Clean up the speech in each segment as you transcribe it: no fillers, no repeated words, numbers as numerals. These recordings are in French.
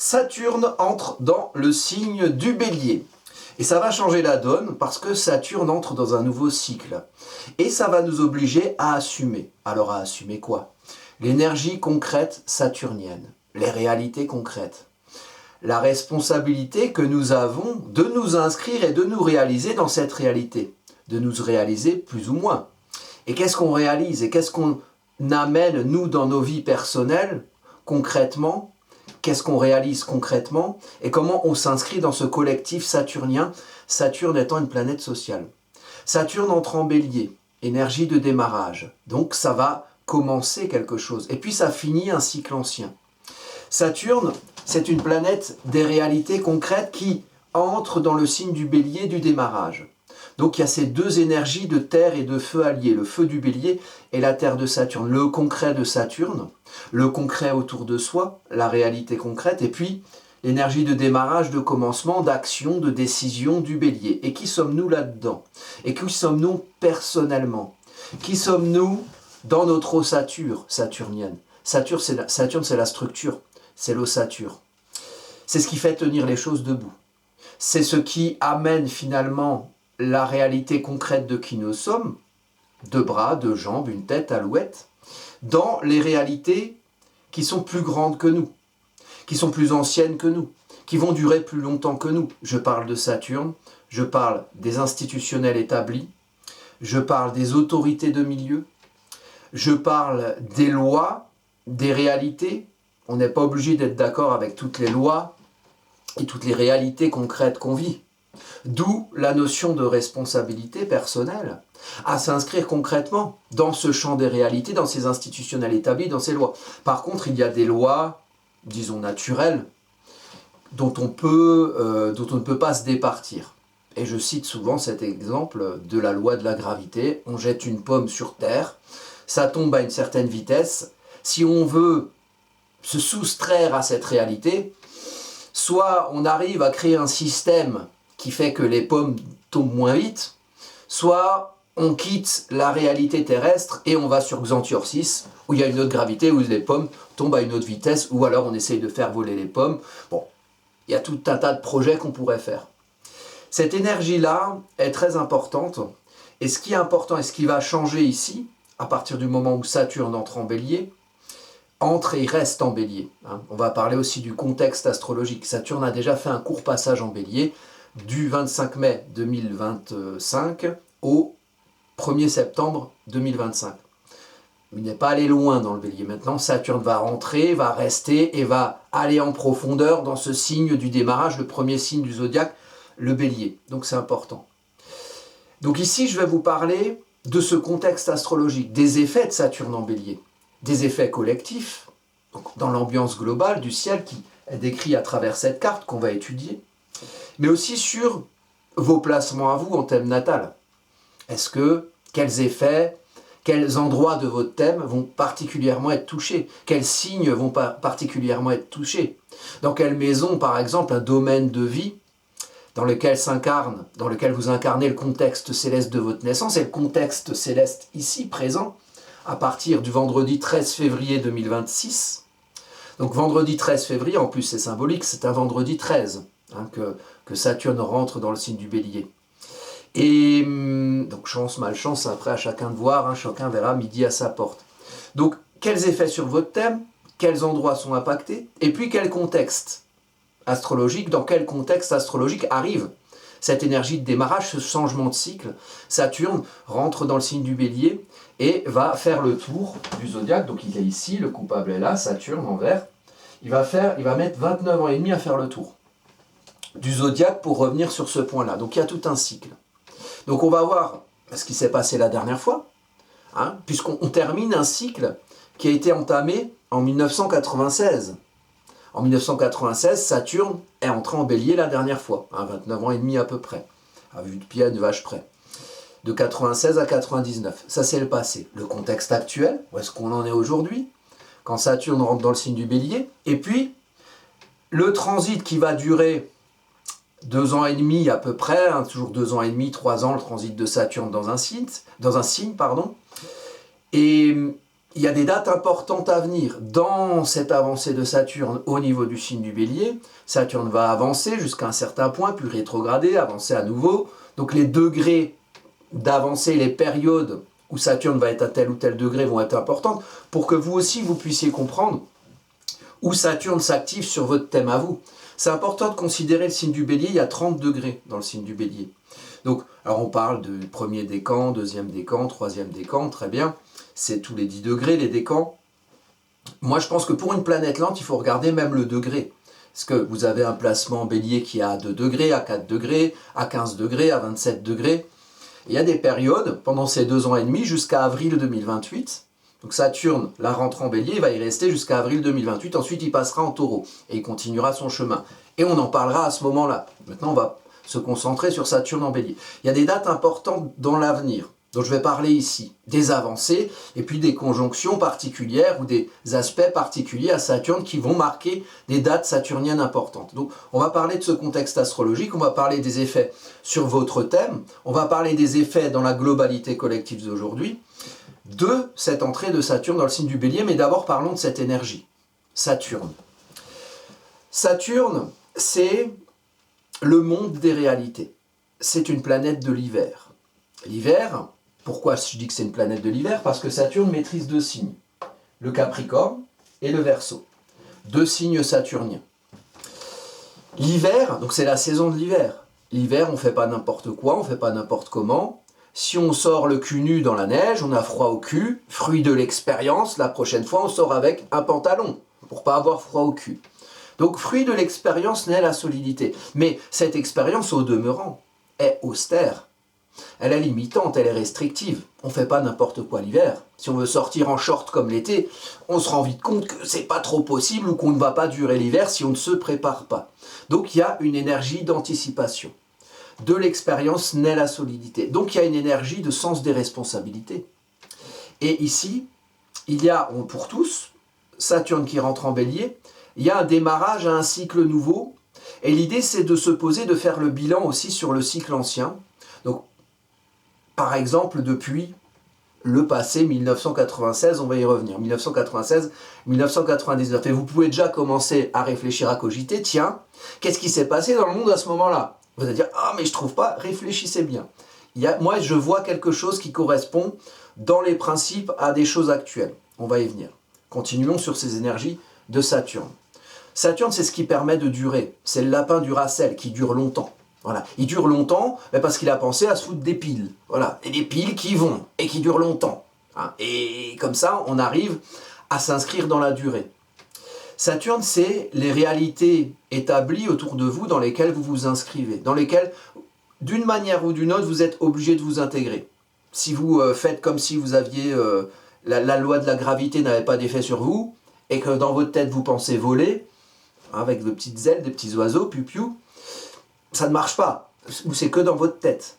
Saturne entre dans le signe du Bélier. Et ça va changer la donne parce que Saturne entre dans un nouveau cycle. Et ça va nous obliger à assumer. Alors à assumer quoi? L'énergie concrète saturnienne, les réalités concrètes. La responsabilité que nous avons de nous inscrire et de nous réaliser dans cette réalité. De nous réaliser plus ou moins. Et qu'est-ce qu'on réalise? Et qu'est-ce qu'on amène, nous, dans nos vies personnelles, concrètement? Qu'est-ce qu'on réalise concrètement? Et comment on s'inscrit dans ce collectif saturnien, Saturne étant une planète sociale. Saturne entre en Bélier, énergie de démarrage. Donc ça va commencer quelque chose. Et puis ça finit un cycle ancien. Saturne, c'est une planète des réalités concrètes qui entre dans le signe du Bélier du démarrage. Donc il y a ces deux énergies de terre et de feu alliées, le feu du Bélier et la terre de Saturne, le concret de Saturne, le concret autour de soi, la réalité concrète, et puis l'énergie de démarrage, de commencement, d'action, de décision du Bélier. Et qui sommes-nous là-dedans? Et qui sommes-nous personnellement? Qui sommes-nous dans notre ossature saturnienne? Saturne, c'est la structure, c'est l'ossature. C'est ce qui fait tenir les choses debout. C'est ce qui amène finalement la réalité concrète de qui nous sommes, deux bras, deux jambes, une tête, alouette, dans les réalités qui sont plus grandes que nous, qui sont plus anciennes que nous, qui vont durer plus longtemps que nous. Je parle de Saturne, je parle des institutionnels établis, je parle des autorités de milieu, je parle des lois, des réalités. On n'est pas obligé d'être d'accord avec toutes les lois et toutes les réalités concrètes qu'on vit. D'où la notion de responsabilité personnelle à s'inscrire concrètement dans ce champ des réalités, dans ces institutionnels établis, dans ces lois. Par contre, il y a des lois, disons naturelles, dont on ne peut pas se départir. Et je cite souvent cet exemple de la loi de la gravité. On jette une pomme sur terre, ça tombe à une certaine vitesse. Si on veut se soustraire à cette réalité, soit on arrive à créer un système qui fait que les pommes tombent moins vite, soit on quitte la réalité terrestre et on va sur Xantior 6, où il y a une autre gravité, où les pommes tombent à une autre vitesse, ou alors on essaye de faire voler les pommes. Bon, il y a tout un tas de projets qu'on pourrait faire. Cette énergie-là est très importante, et ce qui est important et ce qui va changer ici, à partir du moment où Saturne entre en Bélier, entre et reste en Bélier. On va parler aussi du contexte astrologique. Saturne a déjà fait un court passage en Bélier, du 25 mai 2025 au 1er septembre 2025. Il n'est pas allé loin dans le Bélier. Maintenant, Saturne va rentrer, va rester et va aller en profondeur dans ce signe du démarrage, le premier signe du zodiaque, le Bélier. Donc c'est important. Donc ici, je vais vous parler de ce contexte astrologique, des effets de Saturne en Bélier, des effets collectifs, donc dans l'ambiance globale du ciel qui est décrit à travers cette carte qu'on va étudier, mais aussi sur vos placements à vous en thème natal. Quels effets, quels endroits de votre thème vont particulièrement être touchés? Quels signes vont particulièrement être touchés? Dans quelle maison, par exemple, un domaine de vie dans lequel vous incarnez le contexte céleste de votre naissance, et le contexte céleste ici, présent, à partir du vendredi 13 février 2026. Donc vendredi 13 février, en plus c'est symbolique, c'est un vendredi 13 que Saturne rentre dans le signe du Bélier. Et donc chance, malchance, après à chacun de voir, chacun verra midi à sa porte. Donc quels effets sur votre thème, quels endroits sont impactés, et puis quel contexte astrologique, dans quel contexte astrologique arrive cette énergie de démarrage, ce changement de cycle. Saturne rentre dans le signe du Bélier et va faire le tour du zodiaque. Donc il est ici, le coupable est là, Saturne en vert. Il va mettre 29 ans et demi à faire le tour du zodiaque pour revenir sur ce point-là. Donc il y a tout un cycle. Donc on va voir ce qui s'est passé la dernière fois, puisqu'on termine un cycle qui a été entamé en 1996. En 1996, Saturne est entré en Bélier la dernière fois, 29 ans et demi à peu près, à vue de pied à une vache près. De 96 à 99, ça c'est le passé. Le contexte actuel, où est-ce qu'on en est aujourd'hui, quand Saturne rentre dans le signe du Bélier, et puis le transit qui va durer 2 ans et demi à peu près, toujours 2 ans et demi, 3 ans, le transit de Saturne dans un signe, et il y a des dates importantes à venir. Dans cette avancée de Saturne au niveau du signe du Bélier, Saturne va avancer jusqu'à un certain point, puis rétrograder, avancer à nouveau. Donc les degrés d'avancée, les périodes où Saturne va être à tel ou tel degré vont être importantes pour que vous aussi vous puissiez comprendre où Saturne s'active sur votre thème à vous. C'est important de considérer le signe du Bélier, il y a 30 degrés dans le signe du Bélier. Donc, alors on parle du premier décan, deuxième décan, troisième décan, très bien. C'est tous les 10 degrés, les décans. Moi, je pense que pour une planète lente, il faut regarder même le degré. Parce que vous avez un placement Bélier qui est à 2 degrés, à 4 degrés, à 15 degrés, à 27 degrés. Il y a des périodes, pendant ces 2 ans et demi, jusqu'à avril 2028. Donc Saturne, la rentre en Bélier, il va y rester jusqu'à avril 2028. Ensuite, il passera en Taureau et il continuera son chemin. Et on en parlera à ce moment-là. Maintenant, on va se concentrer sur Saturne en Bélier. Il y a des dates importantes dans l'avenir, dont je vais parler ici. Des avancées et puis des conjonctions particulières ou des aspects particuliers à Saturne qui vont marquer des dates saturniennes importantes. Donc, on va parler de ce contexte astrologique, on va parler des effets sur votre thème, on va parler des effets dans la globalité collective d'aujourd'hui, de cette entrée de Saturne dans le signe du Bélier, mais d'abord parlons de cette énergie. Saturne. Saturne, c'est le monde des réalités. C'est une planète de l'hiver. L'hiver, pourquoi je dis que c'est une planète de l'hiver? Parce que Saturne maîtrise 2 signes, le Capricorne et le Verseau. 2 signes saturniens. L'hiver, donc c'est la saison de l'hiver. L'hiver, on ne fait pas n'importe quoi, on ne fait pas n'importe comment. Si on sort le cul nu dans la neige, on a froid au cul, fruit de l'expérience, la prochaine fois on sort avec un pantalon, pour pas avoir froid au cul. Donc, fruit de l'expérience naît la solidité. Mais cette expérience, au demeurant, est austère. Elle est limitante, elle est restrictive. On ne fait pas n'importe quoi l'hiver. Si on veut sortir en short comme l'été, on se rend vite compte que c'est pas trop possible ou qu'on ne va pas durer l'hiver si on ne se prépare pas. Donc, il y a une énergie d'anticipation. De l'expérience naît la solidité. Donc, il y a une énergie de sens des responsabilités. Et ici, il y a, pour tous, Saturne qui rentre en Bélier. Il y a un démarrage à un cycle nouveau, et l'idée c'est de se poser, de faire le bilan aussi sur le cycle ancien. Donc, par exemple, depuis le passé, 1996, on va y revenir, 1996, 1999, et vous pouvez déjà commencer à réfléchir, à cogiter, tiens, qu'est-ce qui s'est passé dans le monde à ce moment-là? Vous allez dire, ah mais je trouve pas, réfléchissez bien. Moi je vois quelque chose qui correspond dans les principes à des choses actuelles. On va y venir. Continuons sur ces énergies de Saturne. Saturne, c'est ce qui permet de durer. C'est le lapin du Racel qui dure longtemps. Voilà. Il dure longtemps parce qu'il a pensé à se foutre des piles. Voilà. Et des piles qui vont et qui durent longtemps. Et comme ça, on arrive à s'inscrire dans la durée. Saturne, c'est les réalités établies autour de vous dans lesquelles vous vous inscrivez, dans lesquelles, d'une manière ou d'une autre, vous êtes obligé de vous intégrer. Si vous faites comme si vous aviez la loi de la gravité n'avait pas d'effet sur vous, et que dans votre tête vous pensez voler, avec de petites ailes, des petits oiseaux, piou-piou, ça ne marche pas, ou c'est que dans votre tête.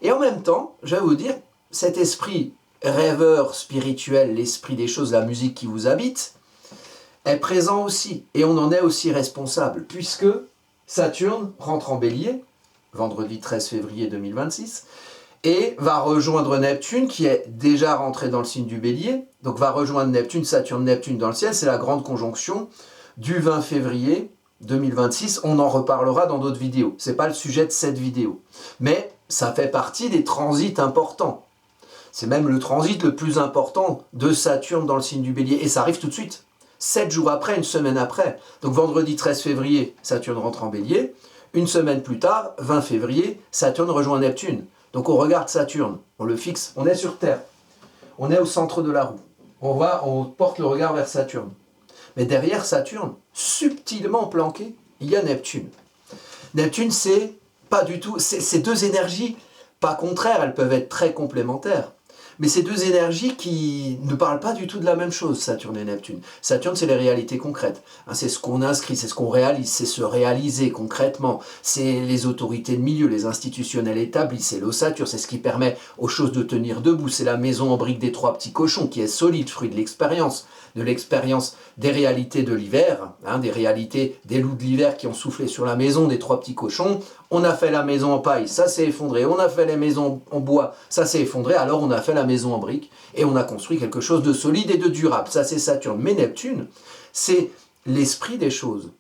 Et en même temps, je vais vous dire, cet esprit rêveur spirituel, l'esprit des choses, la musique qui vous habite, est présent aussi, et on en est aussi responsable, puisque Saturne rentre en Bélier, vendredi 13 février 2026, et va rejoindre Neptune, qui est déjà rentré dans le signe du Bélier, donc va rejoindre Neptune, Saturne-Neptune dans le ciel, c'est la grande conjonction du 20 février 2026, on en reparlera dans d'autres vidéos, c'est pas le sujet de cette vidéo, mais ça fait partie des transits importants, c'est même le transit le plus important de Saturne dans le signe du Bélier, et ça arrive tout de suite, 7 jours après, une semaine après, donc vendredi 13 février, Saturne rentre en Bélier, une semaine plus tard, 20 février, Saturne rejoint Neptune. Donc on regarde Saturne, on le fixe, on est sur Terre, on est au centre de la roue, on porte le regard vers Saturne. Mais derrière Saturne, subtilement planqué, il y a Neptune. Neptune, c'est pas du tout, c'est 2 énergies, pas contraires, elles peuvent être très complémentaires. Mais ces 2 énergies qui ne parlent pas du tout de la même chose, Saturne et Neptune. Saturne, c'est les réalités concrètes. C'est ce qu'on inscrit, c'est ce qu'on réalise, c'est se réaliser concrètement. C'est les autorités de milieu, les institutionnels établis, c'est l'ossature, c'est ce qui permet aux choses de tenir debout. C'est la maison en briques des 3 petits cochons qui est solide, fruit de l'expérience des réalités de l'hiver, des réalités des loups de l'hiver qui ont soufflé sur la maison des 3 petits cochons. On a fait la maison en paille, ça s'est effondré. On a fait les maisons en bois, ça s'est effondré. Alors on a fait la la maison en briques, et on a construit quelque chose de solide et de durable. Ça, c'est Saturne. Mais Neptune, c'est l'esprit des choses.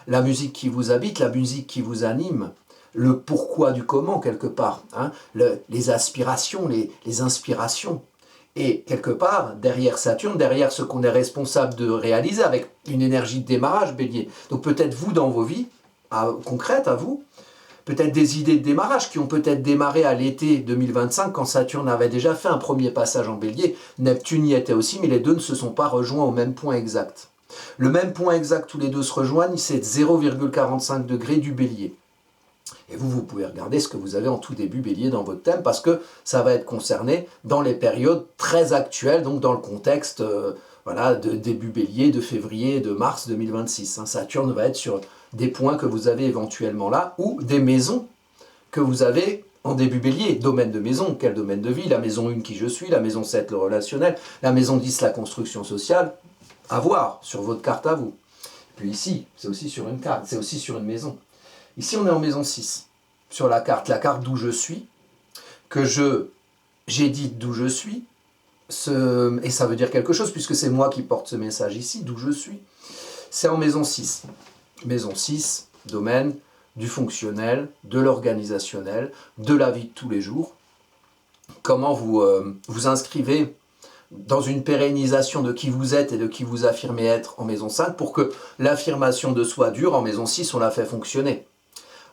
La musique qui vous habite, la musique qui vous anime, le pourquoi du comment, quelque part. Hein, les aspirations, les inspirations. Et quelque part, derrière Saturne, derrière ce qu'on est responsable de réaliser, avec une énergie de démarrage, Bélier. Donc peut-être vous, dans vos vies concrètes, à vous, peut-être des idées de démarrage qui ont peut-être démarré à l'été 2025 quand Saturne avait déjà fait un premier passage en Bélier. Neptune y était aussi, mais les deux ne se sont pas rejoints au même point exact. Le même point exact, tous les deux se rejoignent, c'est 0,45 degrés du Bélier. Et vous pouvez regarder ce que vous avez en tout début Bélier dans votre thème, parce que ça va être concerné dans les périodes très actuelles, donc dans le contexte voilà, de début Bélier, de février, de mars 2026. Hein. Saturne va être sur des points que vous avez éventuellement là, ou des maisons que vous avez en début Bélier. Domaine de maison, quel domaine de vie? La maison 1 qui je suis, la maison 7 le relationnel, la maison 10 la construction sociale, à voir sur votre carte à vous. Puis ici, c'est aussi sur une carte, c'est aussi sur une maison. Ici, on est en maison 6, sur la carte d'où je suis, que j'édite d'où je suis, et ça veut dire quelque chose, puisque c'est moi qui porte ce message ici, d'où je suis. C'est en maison 6. Maison 6, domaine du fonctionnel, de l'organisationnel, de la vie de tous les jours. Comment vous vous inscrivez dans une pérennisation de qui vous êtes et de qui vous affirmez être en maison 5, pour que l'affirmation de soi dure. En maison 6, on la fait fonctionner.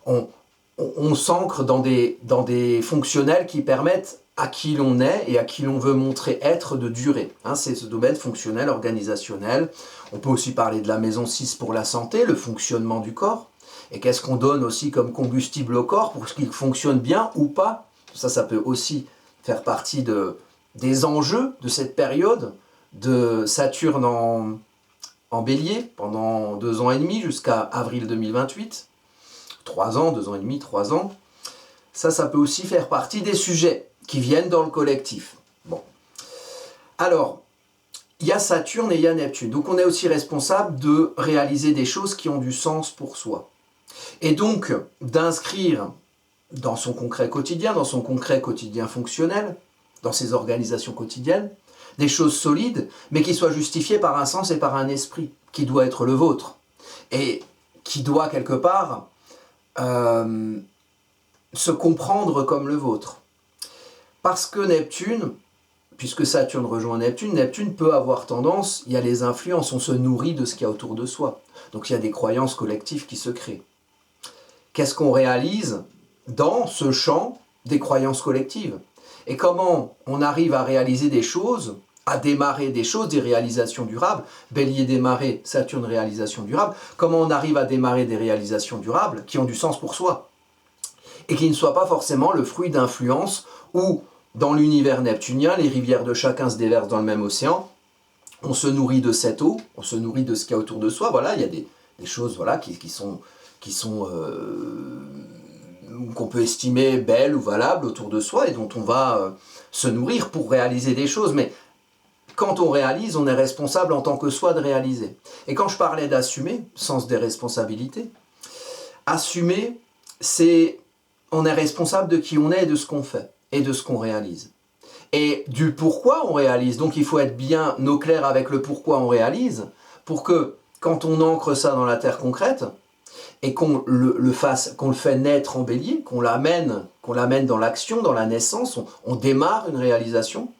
On s'ancre dans des fonctionnels qui permettent à qui l'on est et à qui l'on veut montrer être de durer. Hein, c'est ce domaine fonctionnel, organisationnel. On peut aussi parler de la maison 6 pour la santé, le fonctionnement du corps. Et qu'est-ce qu'on donne aussi comme combustible au corps pour qu'il fonctionne bien ou pas? Ça peut aussi faire partie des enjeux de cette période de Saturne en Bélier pendant 2 ans et demi jusqu'à avril 2028. 3 ans, 2 ans et demi, 3 ans. Ça peut aussi faire partie des sujets qui viennent dans le collectif. Bon. Alors, il y a Saturne et il y a Neptune. Donc on est aussi responsable de réaliser des choses qui ont du sens pour soi. Et donc, d'inscrire dans son concret quotidien fonctionnel, dans ses organisations quotidiennes, des choses solides, mais qui soient justifiées par un sens et par un esprit, qui doit être le vôtre. Et qui doit quelque part se comprendre comme le vôtre. Parce que Neptune, puisque Saturne rejoint Neptune, Neptune peut avoir tendance, il y a les influences, on se nourrit de ce qu'il y a autour de soi. Donc il y a des croyances collectives qui se créent. Qu'est-ce qu'on réalise dans ce champ des croyances collectives? Et comment on arrive à réaliser des choses, à démarrer des choses, des réalisations durables? Bélier démarrer, Saturne réalisation durable. Comment on arrive à démarrer des réalisations durables qui ont du sens pour soi? Et qui ne soient pas forcément le fruit d'influences où, dans l'univers neptunien, les rivières de chacun se déversent dans le même océan. On se nourrit de cette eau, on se nourrit de ce qu'il y a autour de soi. Voilà, il y a des choses voilà, qui sont qu'on peut estimer belles ou valables autour de soi et dont on va se nourrir pour réaliser des choses. Mais quand on réalise, on est responsable en tant que soi de réaliser. Et quand je parlais d'assumer, sens des responsabilités, assumer, c'est on est responsable de qui on est et de ce qu'on fait et de ce qu'on réalise. Et du pourquoi on réalise. Donc il faut être bien au clair avec le pourquoi on réalise pour que quand on ancre ça dans la terre concrète et qu'on le fait naître en Bélier, qu'on l'amène dans l'action, dans la naissance, on démarre une réalisation,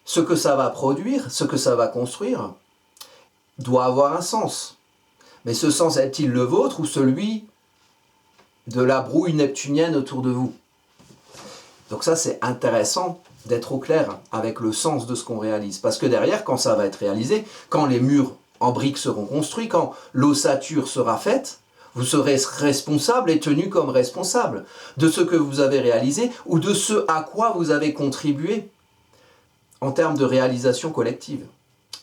ce que ça va produire, ce que ça va construire, doit avoir un sens. Mais ce sens est-il le vôtre ou celui de la brouille neptunienne autour de vous? Donc ça, c'est intéressant d'être au clair avec le sens de ce qu'on réalise. Parce que derrière, quand ça va être réalisé, quand les murs en briques seront construits, quand l'ossature sera faite, vous serez responsable et tenu comme responsable de ce que vous avez réalisé ou de ce à quoi vous avez contribué en termes de réalisation collective.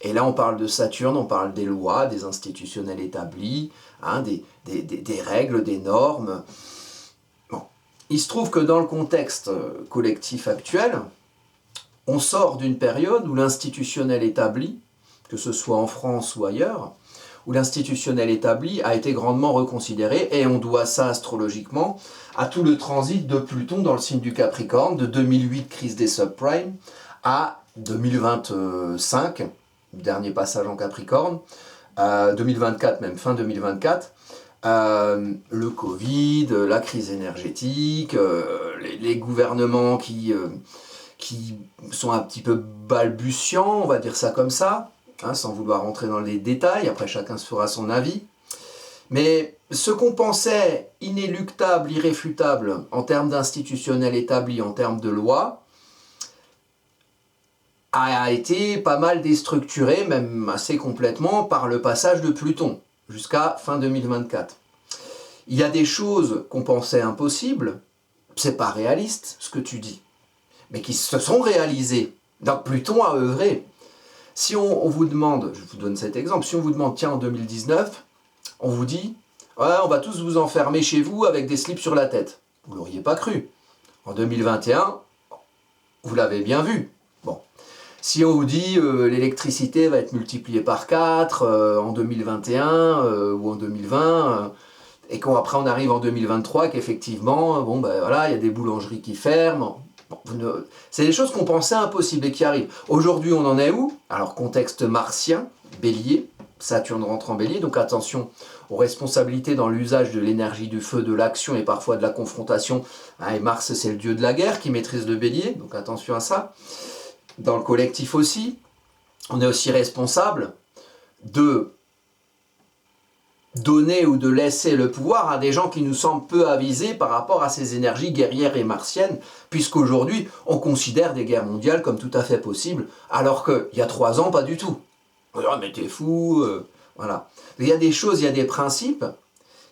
Et là, on parle de Saturne, on parle des lois, des institutionnels établis, hein, des règles, des normes. Bon. Il se trouve que dans le contexte collectif actuel, on sort d'une période où l'institutionnel établi, que ce soit en France ou ailleurs, où l'institutionnel établi a été grandement reconsidéré, et on doit ça astrologiquement à tout le transit de Pluton dans le signe du Capricorne, de 2008, crise des subprimes, à 2025, dernier passage en Capricorne, 2024 même, fin 2024, le Covid, la crise énergétique, les gouvernements qui sont un petit peu balbutiants, on va dire ça comme ça, hein, sans vouloir rentrer dans les détails, après chacun se fera son avis. Mais ce qu'on pensait inéluctable, irréfutable en termes d'institutionnel établi, en termes de loi, a été pas mal déstructuré, même assez complètement, par le passage de Pluton, jusqu'à fin 2024. Il y a des choses qu'on pensait impossibles, c'est pas réaliste ce que tu dis, mais qui se sont réalisées. Donc Pluton a œuvré. Si on vous demande, je vous donne cet exemple, si on vous demande, tiens, en 2019, on vous dit, ouais, on va tous vous enfermer chez vous avec des slips sur la tête. Vous ne l'auriez pas cru. En 2021, vous l'avez bien vu. Bon. Si on vous dit l'électricité va être multipliée par 4 en 2021 ou en 2020, et qu'après on arrive en 2023, qu'effectivement, bon ben voilà, il y a des boulangeries qui ferment. Bon, c'est des choses qu'on pensait impossibles et qui arrivent. Aujourd'hui, on en est où? Alors, contexte martien, Bélier, Saturne rentre en Bélier, donc attention aux responsabilités dans l'usage de l'énergie du feu, de l'action et parfois de la confrontation. Ah, et Mars, c'est le dieu de la guerre qui maîtrise le Bélier, donc attention à ça. Dans le collectif aussi, on est aussi responsable de donner ou de laisser le pouvoir à des gens qui nous semblent peu avisés par rapport à ces énergies guerrières et martiennes, puisqu'aujourd'hui, on considère des guerres mondiales comme tout à fait possibles, alors qu'il y a 3 ans, pas du tout. On dit, oh, mais t'es fou, voilà. Il y a des choses, il y a des principes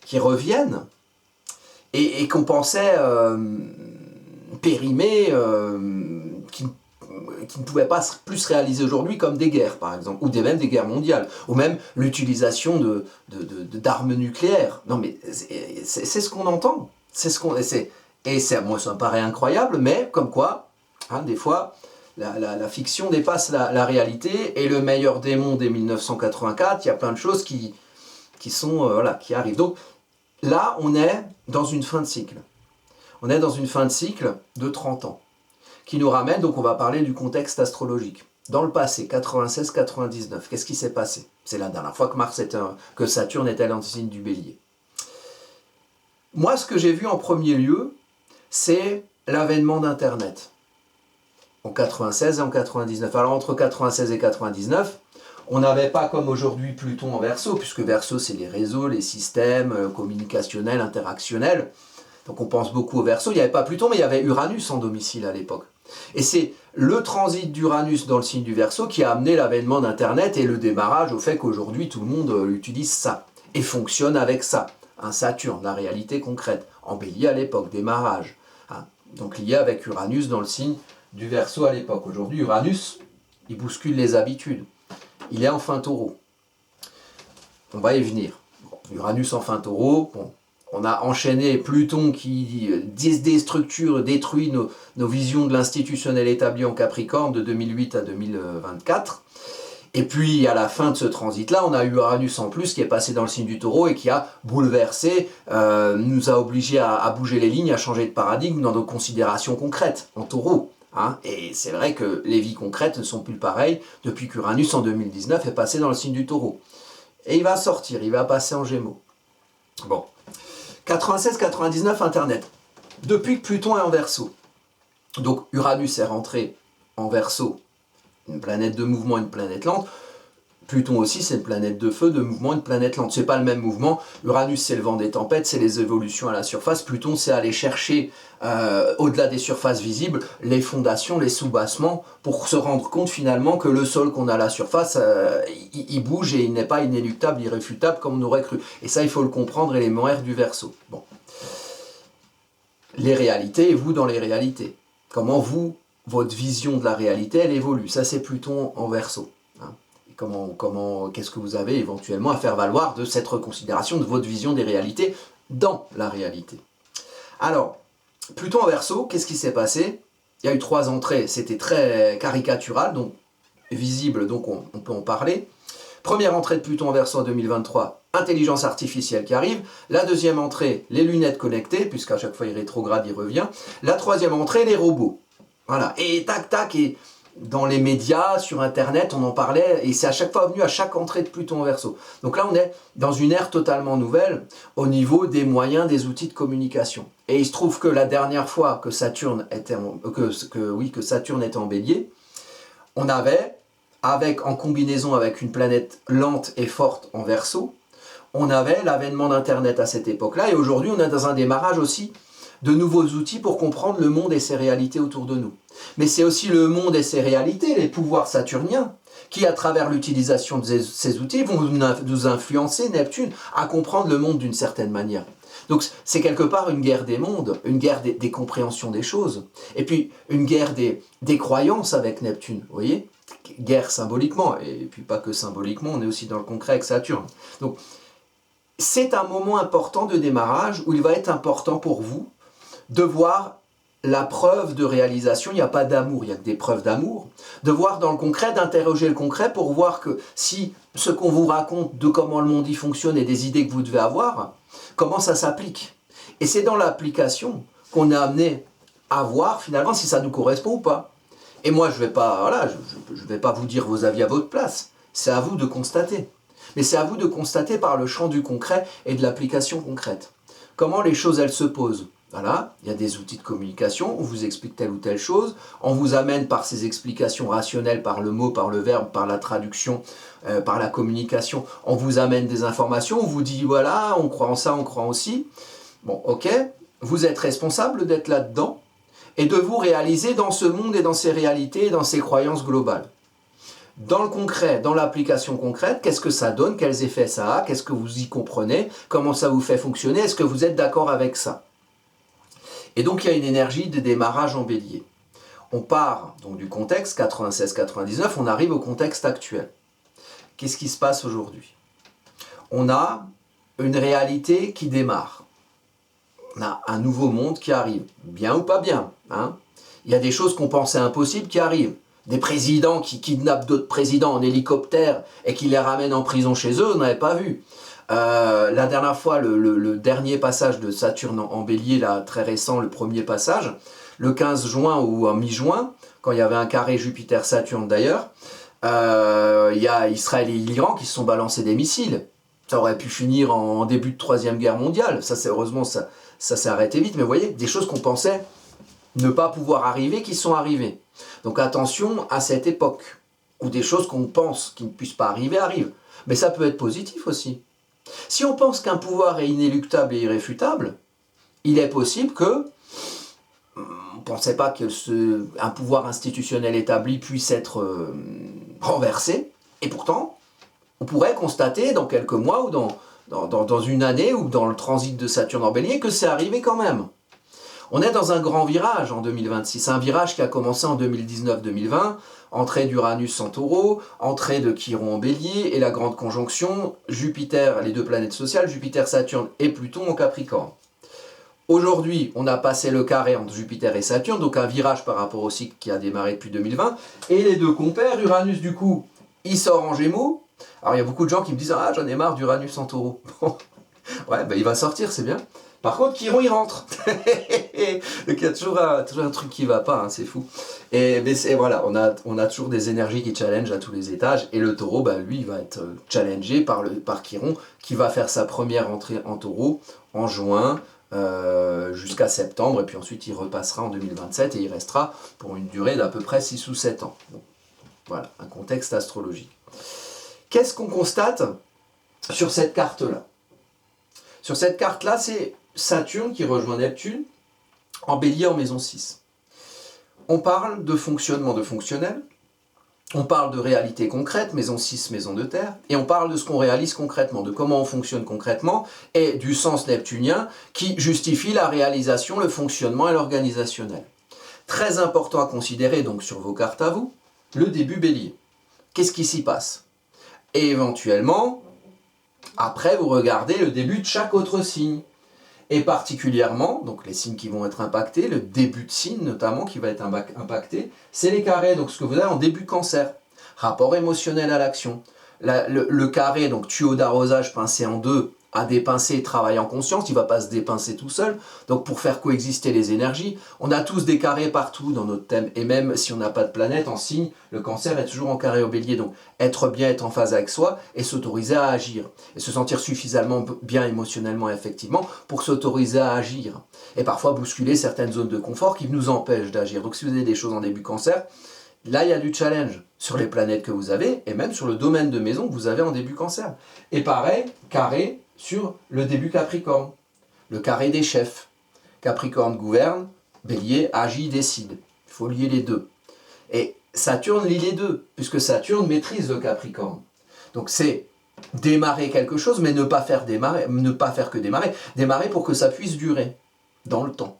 qui reviennent et qu'on pensait périmés, qui ne pouvaient pas plus se réaliser aujourd'hui comme des guerres, par exemple, ou même des guerres mondiales, ou même l'utilisation d'armes nucléaires. Non, mais c'est ce qu'on entend. C'est ce qu'on... Et moi, ça me paraît incroyable, mais comme quoi, hein, des fois, la fiction dépasse la réalité, et le meilleur démon des 1984, il y a plein de choses qui arrivent. Donc là, on est dans une fin de cycle. On est dans une fin de cycle de 30 ans. Qui nous ramène, donc on va parler du contexte astrologique. Dans le passé, 96-99, qu'est-ce qui s'est passé? C'est la dernière fois que Saturne était dans le signe du Bélier. Moi, ce que j'ai vu en premier lieu, c'est l'avènement d'Internet. En 96 et en 99. Alors entre 96 et 99, on n'avait pas comme aujourd'hui Pluton en Verseau, puisque Verseau c'est les réseaux, les systèmes communicationnels, interactionnels. Donc on pense beaucoup au Verseau. Il n'y avait pas Pluton, mais il y avait Uranus en domicile à l'époque. Et c'est le transit d'Uranus dans le signe du Verseau qui a amené l'avènement d'Internet et le démarrage au fait qu'aujourd'hui tout le monde utilise ça et fonctionne avec ça. Un Saturne, la réalité concrète. En Bélier à l'époque, démarrage. Hein. Donc lié avec Uranus dans le signe du Verseau à l'époque. Aujourd'hui, Uranus, il bouscule les habitudes. Il est en fin Taureau. On va y venir. Bon, Uranus en fin Taureau, bon. On a enchaîné Pluton qui déstructure, détruit nos visions de l'institutionnel établi en Capricorne de 2008 à 2024. Et puis à la fin de ce transit-là, on a eu Uranus en plus qui est passé dans le signe du Taureau et qui a bouleversé, nous a obligés à bouger les lignes, à changer de paradigme dans nos considérations concrètes en Taureau. Hein. Et c'est vrai que les vies concrètes ne sont plus pareilles depuis qu'Uranus en 2019 est passé dans le signe du Taureau. Et il va sortir, il va passer en Gémeaux. Bon. 96-99, Internet. Depuis que Pluton est en Verseau. Donc Uranus est rentré en Verseau, une planète de mouvement, une planète lente. Pluton aussi, c'est une planète de feu, de mouvement, une planète lente. C'est pas le même mouvement. Uranus, c'est le vent des tempêtes, c'est les évolutions à la surface. Pluton, c'est aller chercher, au-delà des surfaces visibles, les fondations, les soubassements, pour se rendre compte finalement que le sol qu'on a à la surface, il bouge et il n'est pas inéluctable, irréfutable comme on aurait cru. Et ça, il faut le comprendre, élément R du Verseau. Bon. Les réalités, et vous dans les réalités. Comment vous, votre vision de la réalité, elle évolue. Ça, c'est Pluton en Verseau. Hein. Qu'est-ce que vous avez éventuellement à faire valoir de cette reconsidération de votre vision des réalités dans la réalité. Alors, Pluton en Verseau, qu'est-ce qui s'est passé? Il y a eu 3 entrées, c'était très caricatural, donc visible, donc on peut en parler. Première entrée de Pluton en Verseau en 2023, intelligence artificielle qui arrive. La deuxième entrée, les lunettes connectées, puisqu'à chaque fois il rétrograde, il revient. La troisième entrée, les robots. Voilà, et tac, tac, et dans les médias, sur Internet, on en parlait, et c'est à chaque fois venu à chaque entrée de Pluton en Verseau. Donc là, on est dans une ère totalement nouvelle au niveau des moyens, des outils de communication. Et il se trouve que la dernière fois que Saturne était que Saturne était en Bélier, on avait, en combinaison avec une planète lente et forte en Verseau, on avait l'avènement d'Internet à cette époque-là, et aujourd'hui, on est dans un démarrage aussi de nouveaux outils pour comprendre le monde et ses réalités autour de nous. Mais c'est aussi le monde et ses réalités, les pouvoirs saturniens, qui, à travers l'utilisation de ces outils, vont nous influencer, Neptune, à comprendre le monde d'une certaine manière. Donc c'est quelque part une guerre des mondes, une guerre des compréhensions des choses, et puis une guerre des croyances avec Neptune, vous voyez? Guerre symboliquement, et puis pas que symboliquement, on est aussi dans le concret avec Saturne. Donc c'est un moment important de démarrage où il va être important pour vous de voir la preuve de réalisation. Il n'y a pas d'amour, il y a que des preuves d'amour. De voir dans le concret, d'interroger le concret pour voir que si ce qu'on vous raconte de comment le monde y fonctionne et des idées que vous devez avoir, comment ça s'applique. Et c'est dans l'application qu'on est amené à voir finalement si ça nous correspond ou pas. Et moi, je ne vais pas, voilà, je vais pas vous dire vos avis à votre place. C'est à vous de constater. Mais c'est à vous de constater par le champ du concret et de l'application concrète. Comment les choses, elles se posent. Voilà, il y a des outils de communication, on vous explique telle ou telle chose, on vous amène par ces explications rationnelles, par le mot, par le verbe, par la traduction, par la communication, on vous amène des informations, on vous dit voilà, on croit en ça, on croit en ci. Bon, ok, vous êtes responsable d'être là-dedans et de vous réaliser dans ce monde et dans ces réalités et dans ces croyances globales. Dans le concret, dans l'application concrète, qu'est-ce que ça donne, quels effets ça a, qu'est-ce que vous y comprenez, comment ça vous fait fonctionner, est-ce que vous êtes d'accord avec ça? Et donc il y a une énergie de démarrage en Bélier. On part donc du contexte 96-99, on arrive au contexte actuel. Qu'est-ce qui se passe aujourd'hui? On a une réalité qui démarre. On a un nouveau monde qui arrive, bien ou pas bien. Hein? Il y a des choses qu'on pensait impossibles qui arrivent. Des présidents qui kidnappent d'autres présidents en hélicoptère et qui les ramènent en prison chez eux, on n'avait pas vu. La dernière fois, le dernier passage de Saturne en Bélier, là, très récent, le premier passage, le 15 juin ou en mi-juin, quand il y avait un carré Jupiter-Saturne d'ailleurs, il y a Israël et l'Iran qui se sont balancés des missiles. Ça aurait pu finir en début de Troisième Guerre mondiale. Ça, heureusement, ça s'est arrêté vite. Mais vous voyez, des choses qu'on pensait ne pas pouvoir arriver, qui sont arrivées. Donc attention à cette époque, où des choses qu'on pense qui ne puissent pas arriver, arrivent. Mais ça peut être positif aussi. Si on pense qu'un pouvoir est inéluctable et irréfutable, il est possible que on ne pensait pas qu'un pouvoir institutionnel établi puisse être renversé, et pourtant, on pourrait constater dans quelques mois ou dans une année ou dans le transit de Saturne en Bélier que c'est arrivé quand même. On est dans un grand virage en 2026, un virage qui a commencé en 2019-2020, entrée d'Uranus en Taureau, entrée de Chiron en Bélier et la grande conjonction Jupiter, les deux planètes sociales, Jupiter, Saturne et Pluton en Capricorne. Aujourd'hui, on a passé le carré entre Jupiter et Saturne, donc un virage par rapport au cycle qui a démarré depuis 2020, et les deux compères, Uranus du coup, il sort en Gémeaux. Alors il y a beaucoup de gens qui me disent « Ah, j'en ai marre d'Uranus en Taureau ». Ouais, ben il va sortir, c'est bien. Par contre, Chiron, il rentre. Donc il y a toujours un truc qui ne va pas, hein, c'est fou. Mais voilà, on a toujours des énergies qui challengent à tous les étages. Et le taureau, bah, lui, il va être challengé par Chiron, qui va faire sa première entrée en taureau en juin jusqu'à septembre. Et puis ensuite, il repassera en 2027 et il restera pour une durée d'à peu près 6 ou 7 ans. Donc, voilà, un contexte astrologique. Qu'est-ce qu'on constate sur cette carte-là? Sur cette carte-là, c'est Saturne qui rejoint Neptune en Bélier en maison 6. On parle de fonctionnement de fonctionnel, on parle de réalité concrète, maison 6, maison de terre, et on parle de ce qu'on réalise concrètement, de comment on fonctionne concrètement, et du sens neptunien qui justifie la réalisation, le fonctionnement et l'organisationnel. Très important à considérer donc sur vos cartes à vous, le début Bélier. Qu'est-ce qui s'y passe? Et éventuellement, après vous regardez le début de chaque autre signe. Et particulièrement, donc les signes qui vont être impactés, le début de signe notamment qui va être impacté, c'est les carrés, donc ce que vous avez en début cancer. Rapport émotionnel à l'action. Le carré, donc tuyau d'arrosage pincé en deux, à dépincer travaille en conscience, il ne va pas se dépincer tout seul. Donc pour faire coexister les énergies, on a tous des carrés partout dans notre thème. Et même si on n'a pas de planète en signe, le cancer est toujours en carré au bélier. Donc être bien, être en phase avec soi et s'autoriser à agir. Et se sentir suffisamment bien émotionnellement, effectivement, pour s'autoriser à agir. Et parfois bousculer certaines zones de confort qui nous empêchent d'agir. Donc si vous avez des choses en début cancer, là il y a du challenge sur les planètes que vous avez et même sur le domaine de maison que vous avez en début cancer. Et pareil, carré sur le début Capricorne, le carré des chefs. Capricorne gouverne, Bélier agit, décide. Il faut lier les deux. Et Saturne lie les deux, puisque Saturne maîtrise le Capricorne. Donc c'est démarrer quelque chose, mais ne pas faire que démarrer. Démarrer pour que ça puisse durer dans le temps.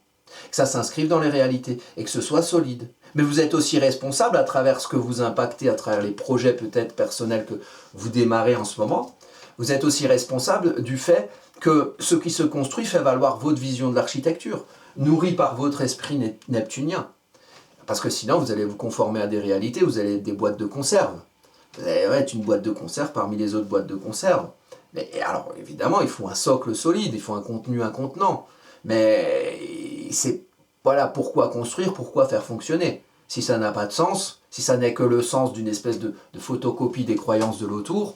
Que ça s'inscrive dans les réalités et que ce soit solide. Mais vous êtes aussi responsable à travers ce que vous impactez, à travers les projets peut-être personnels que vous démarrez en ce moment. Vous êtes aussi responsable du fait que ce qui se construit fait valoir votre vision de l'architecture, nourrie par votre esprit neptunien. Parce que sinon, vous allez vous conformer à des réalités, vous allez être des boîtes de conserve. Vous allez être une boîte de conserve parmi les autres boîtes de conserve. Mais alors, évidemment, il faut un socle solide, il faut un contenu, un contenant. Mais c'est, voilà, pourquoi construire, pourquoi faire fonctionner? Si ça n'a pas de sens, si ça n'est que le sens d'une espèce de photocopie des croyances de l'autour,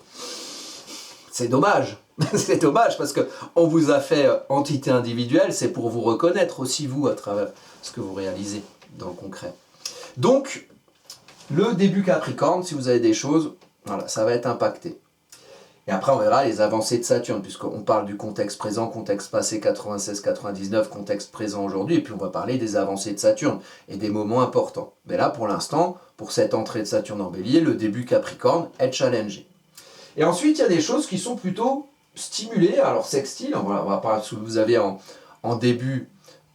c'est dommage. C'est dommage parce qu'on vous a fait entité individuelle, c'est pour vous reconnaître aussi vous à travers ce que vous réalisez dans le concret. Donc, le début Capricorne, si vous avez des choses, voilà, ça va être impacté. Et après, on verra les avancées de Saturne, puisqu'on parle du contexte présent, contexte passé 96-99, contexte présent aujourd'hui, et puis on va parler des avancées de Saturne et des moments importants. Mais là, pour l'instant, pour cette entrée de Saturne en Bélier, le début Capricorne est challengé. Et ensuite, il y a des choses qui sont plutôt stimulées. Alors, sextile, on va parler de ce que vous avez en début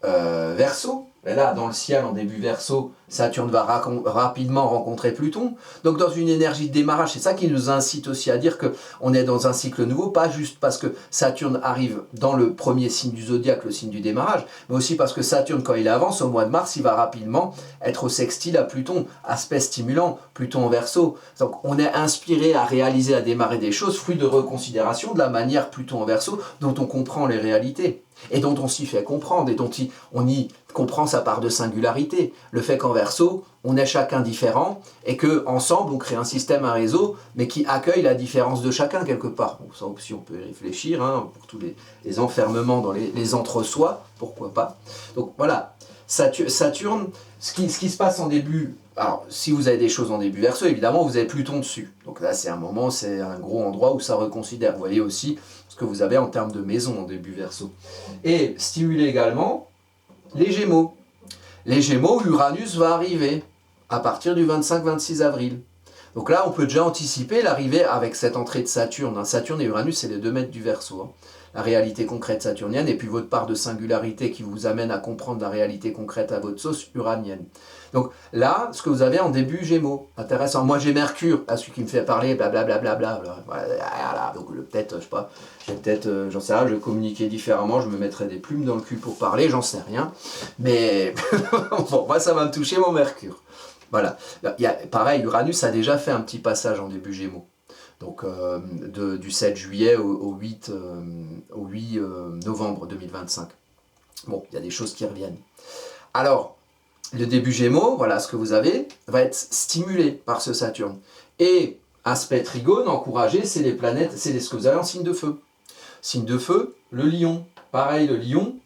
Verseau. Mais là, dans le ciel, en début Verseau, Saturne va rapidement rencontrer Pluton. Donc, dans une énergie de démarrage, c'est ça qui nous incite aussi à dire qu'on est dans un cycle nouveau, pas juste parce que Saturne arrive dans le premier signe du zodiaque, le signe du démarrage, mais aussi parce que Saturne, quand il avance, au mois de mars, il va rapidement être au sextile à Pluton, aspect stimulant, Pluton en Verseau. Donc, on est inspiré à réaliser, à démarrer des choses, fruit de reconsidération de la manière Pluton en Verseau dont on comprend les réalités. Et dont on s'y fait comprendre, et dont on y comprend sa part de singularité. Le fait qu'en Verseau, on est chacun différent, et qu'ensemble, on crée un système, un réseau, mais qui accueille la différence de chacun quelque part. Bon, ça aussi, on peut y réfléchir, hein, pour tous les enfermements dans les entre-soi, pourquoi pas. Donc voilà, Saturne, ce qui se passe en début... Alors, si vous avez des choses en début Verseau, évidemment, vous avez Pluton dessus. Donc là, c'est un moment, c'est un gros endroit où ça reconsidère. Vous voyez aussi ce que vous avez en termes de maison en début Verseau. Et stimuler également les Gémeaux. Les Gémeaux, Uranus va arriver à partir du 25-26 avril. Donc là, on peut déjà anticiper l'arrivée avec cette entrée de Saturne. Saturne et Uranus, c'est les 2 mètres du Verseau. La réalité concrète saturnienne, et puis votre part de singularité qui vous amène à comprendre la réalité concrète à votre sauce uranienne. Donc là, ce que vous avez en début Gémeaux, intéressant. Moi j'ai Mercure, là celui qui me fait parler, blablabla. Voilà, donc peut-être, je sais pas, j'en sais rien, je vais communiquer différemment, je me mettrai des plumes dans le cul pour parler, j'en sais rien. Mais bon, moi ça va me toucher mon Mercure. Voilà. Pareil, Uranus a déjà fait un petit passage en début Gémeaux. Donc du 7 juillet au 8 novembre 2025. Bon, il y a des choses qui reviennent. Alors, le début Gémeaux, voilà ce que vous avez, va être stimulé par ce Saturne. Et aspect trigone, encouragé, c'est les planètes, c'est ce que vous avez en signe de feu. Signe de feu, le Lion. Pareil, le Lion,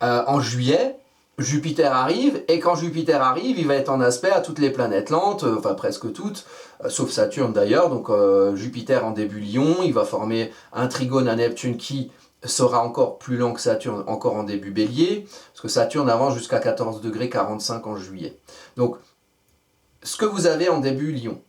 en juillet, Jupiter arrive, et quand Jupiter arrive, il va être en aspect à toutes les planètes lentes, enfin presque toutes, sauf Saturne d'ailleurs. Donc Jupiter en début Lion, il va former un trigone à Neptune qui sera encore plus lent que Saturne, encore en début Bélier, parce que Saturne avance jusqu'à 14 degrés 45 en juillet. Donc, ce que vous avez en début Lion,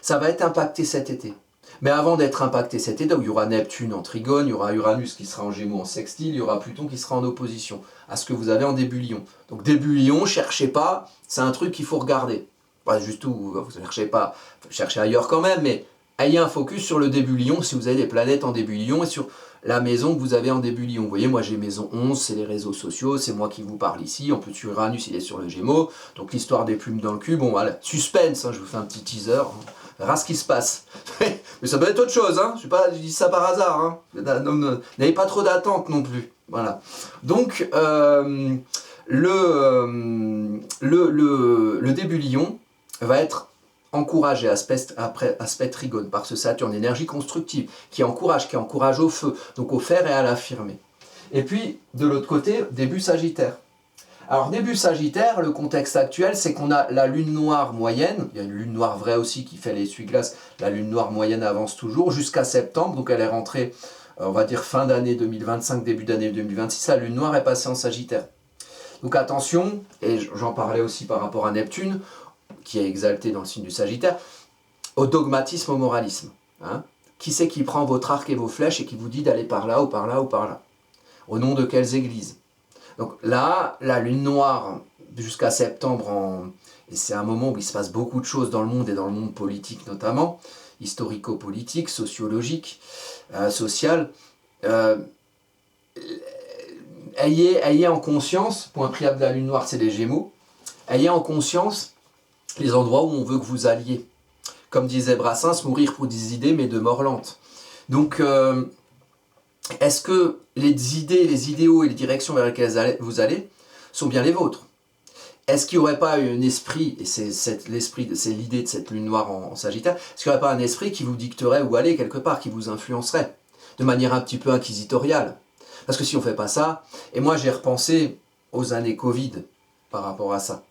ça va être impacté cet été. Mais avant d'être impacté cet été, il y aura Neptune en trigone, il y aura Uranus qui sera en Gémeaux en sextile, il y aura Pluton qui sera en opposition à ce que vous avez en début Lion. Donc début Lion, cherchez pas, c'est un truc qu'il faut regarder. Pas juste tout, vous ne cherchez pas, cherchez ailleurs quand même, mais ayez un focus sur le début Lion si vous avez des planètes en début Lion et sur la maison que vous avez en début Lion. Vous voyez, moi j'ai maison 11, c'est les réseaux sociaux, c'est moi qui vous parle ici. En plus, Uranus, il est sur le Gémeaux. Donc l'histoire des plumes dans le cul, bon voilà, suspense, hein, je vous fais un petit teaser. On verra ce qui se passe. Mais ça peut être autre chose, hein. Je dis ça par hasard, hein. N'ayez pas trop d'attente non plus. Voilà. Donc, le début Lion va être encouragé, aspect trigone, par ce Saturne, énergie constructive, qui encourage au feu, donc au fer et à l'affirmer. Et puis, de l'autre côté, début Sagittaire. Alors, début Sagittaire, le contexte actuel, c'est qu'on a la lune noire moyenne, il y a une lune noire vraie aussi qui fait l'essuie-glace, la lune noire moyenne avance toujours, jusqu'à septembre, donc elle est rentrée, on va dire fin d'année 2025, début d'année 2026, la lune noire est passée en Sagittaire. Donc attention, et j'en parlais aussi par rapport à Neptune, qui est exalté dans le signe du Sagittaire, au dogmatisme, au moralisme. Hein. Qui c'est qui prend votre arc et vos flèches et qui vous dit d'aller par là ou par là ou par là? Au nom de quelles églises? Donc là, la lune noire, jusqu'à septembre, et c'est un moment où il se passe beaucoup de choses dans le monde et dans le monde politique notamment, historico-politique, sociologique, social. Ayez en conscience, point priable de la lune noire, c'est les Gémeaux, ayez en conscience les endroits où on veut que vous alliez. Comme disait Brassens, mourir pour des idées, mais de mort lente. Donc, est-ce que les idées, les idéaux et les directions vers lesquelles vous allez sont bien les vôtres? Est-ce qu'il n'y aurait pas un esprit, et c'est l'idée de cette lune noire en Sagittaire, est-ce qu'il n'y aurait pas un esprit qui vous dicterait où aller quelque part, qui vous influencerait, de manière un petit peu inquisitoriale? Parce que si on ne fait pas ça, et moi j'ai repensé aux années Covid par rapport à ça,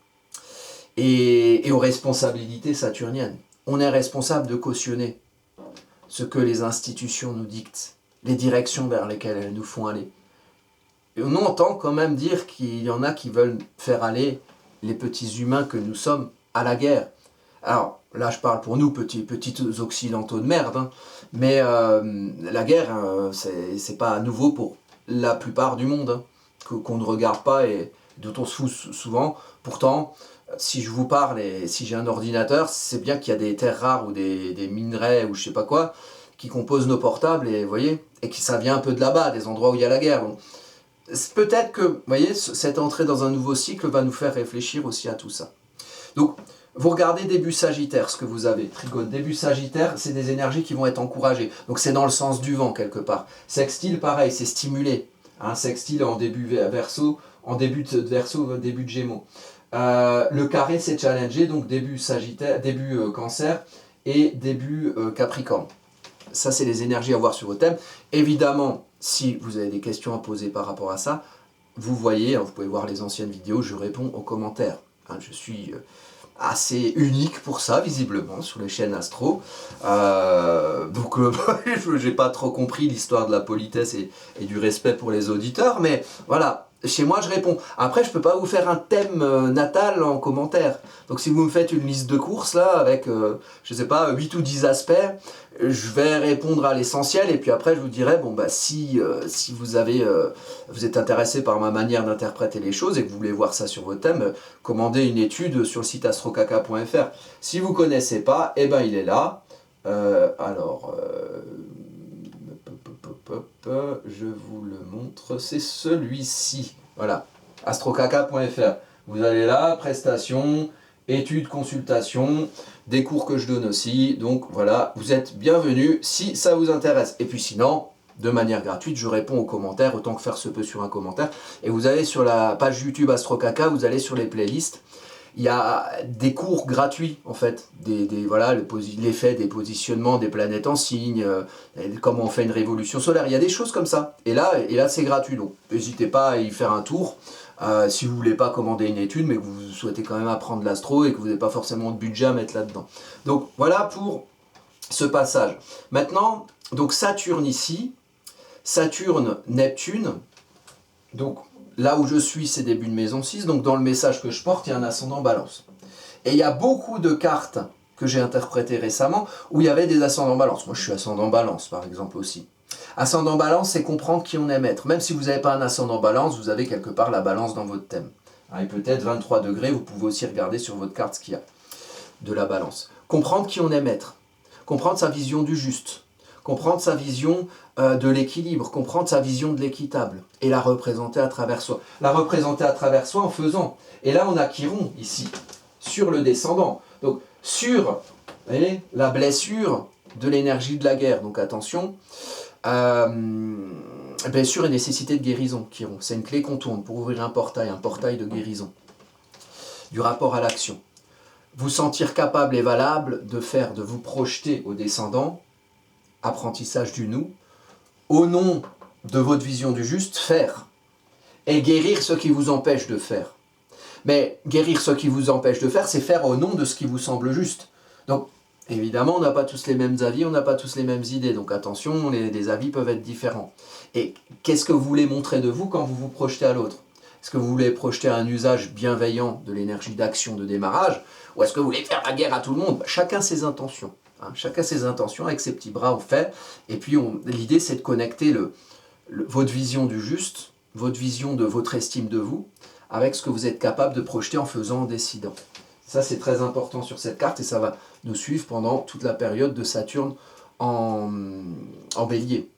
et aux responsabilités saturniennes. On est responsable de cautionner ce que les institutions nous dictent, les directions vers lesquelles elles nous font aller. Et on entend quand même dire qu'il y en a qui veulent faire aller les petits humains que nous sommes à la guerre. Alors là je parle pour nous, petits occidentaux de merde, hein, mais la guerre, c'est pas nouveau pour la plupart du monde, hein, qu'on ne regarde pas et dont on se fout souvent. Pourtant, si je vous parle et si j'ai un ordinateur, c'est bien qu'il y a des terres rares ou des minerais ou je sais pas quoi qui composent nos portables, et vous voyez, et que ça vient un peu de là-bas, des endroits où il y a la guerre. Donc, peut-être que, vous voyez, cette entrée dans un nouveau cycle va nous faire réfléchir aussi à tout ça. Donc, vous regardez début Sagittaire, ce que vous avez, Trigone. Début Sagittaire, c'est des énergies qui vont être encouragées. Donc c'est dans le sens du vent, quelque part. Sextile, pareil, c'est stimulé. Hein, sextile en début Verseau, en début de Verseau, début de Gémeaux. Le carré, c'est challengé, donc début Sagittaire, début Cancer et début Capricorne. Ça, c'est les énergies à voir sur vos thèmes. Évidemment, si vous avez des questions à poser par rapport à ça, vous voyez, hein, vous pouvez voir les anciennes vidéos, je réponds aux commentaires. Hein, je suis assez unique pour ça, visiblement, sur les chaînes Astro. Donc, j'ai pas trop compris l'histoire de la politesse et du respect pour les auditeurs, mais voilà, chez moi, je réponds. Après, je peux pas vous faire un thème natal en commentaire. Donc, si vous me faites une liste de courses, là, avec, je sais pas, 8 ou 10 aspects, je vais répondre à l'essentiel, et puis après, je vous dirai, bon, bah, si vous êtes intéressé par ma manière d'interpréter les choses, et que vous voulez voir ça sur vos thèmes, commandez une étude sur le site astrocaca.fr. Si vous connaissez pas, eh ben, il est là. Je vous le montre, c'est celui-ci. Voilà, astrocaca.fr. Vous allez là, prestations, études, consultations, des cours que je donne aussi. Donc voilà, vous êtes bienvenus si ça vous intéresse. Et puis sinon, de manière gratuite, je réponds aux commentaires, autant que faire se peut sur un commentaire. Et vous allez sur la page YouTube Astrocaca, vous allez sur les playlists. Il y a des cours gratuits, en fait, voilà, l'effet des positionnements des planètes en signe, comment on fait une révolution solaire, il y a des choses comme ça. Et là c'est gratuit, donc n'hésitez pas à y faire un tour, si vous ne voulez pas commander une étude, mais que vous souhaitez quand même apprendre l'astro et que vous n'avez pas forcément de budget à mettre là-dedans. Donc voilà pour ce passage. Maintenant, donc Saturne ici, Saturne, Neptune, donc là où je suis, c'est début de maison 6, donc dans le message que je porte, il y a un ascendant balance. Et il y a beaucoup de cartes que j'ai interprétées récemment où il y avait des ascendants balance. Moi, je suis ascendant balance, par exemple, aussi. Ascendant balance, c'est comprendre qui on aime être. Même si vous n'avez pas un ascendant balance, vous avez quelque part la balance dans votre thème. Et peut-être 23 degrés, vous pouvez aussi regarder sur votre carte ce qu'il y a de la balance. Comprendre qui on aime être. Comprendre sa vision du juste. Comprendre sa vision de l'équilibre, comprendre sa vision de l'équitable, et la représenter à travers soi. La représenter à travers soi en faisant. Et là, on a Chiron, ici, sur le descendant. Donc, sur, vous voyez, la blessure de l'énergie de la guerre. Donc attention, blessure et nécessité de guérison, Chiron. C'est une clé qu'on tourne pour ouvrir un portail de guérison. Du rapport à l'action. Vous sentir capable et valable de vous projeter aux descendants, apprentissage du nous, au nom de votre vision du juste, faire. Et guérir ce qui vous empêche de faire. Mais guérir ce qui vous empêche de faire, c'est faire au nom de ce qui vous semble juste. Donc, évidemment, on n'a pas tous les mêmes avis, on n'a pas tous les mêmes idées. Donc attention, les avis peuvent être différents. Et qu'est-ce que vous voulez montrer de vous quand vous vous projetez à l'autre? Est-ce que vous voulez projeter un usage bienveillant de l'énergie d'action de démarrage? Ou est-ce que vous voulez faire la guerre à tout le monde? Chacun ses intentions. Chacun ses intentions, avec ses petits bras au fait. Et puis l'idée, c'est de connecter votre vision du juste, votre vision de votre estime de vous, avec ce que vous êtes capable de projeter en faisant, en décidant. Ça, c'est très important sur cette carte et ça va nous suivre pendant toute la période de Saturne en Bélier.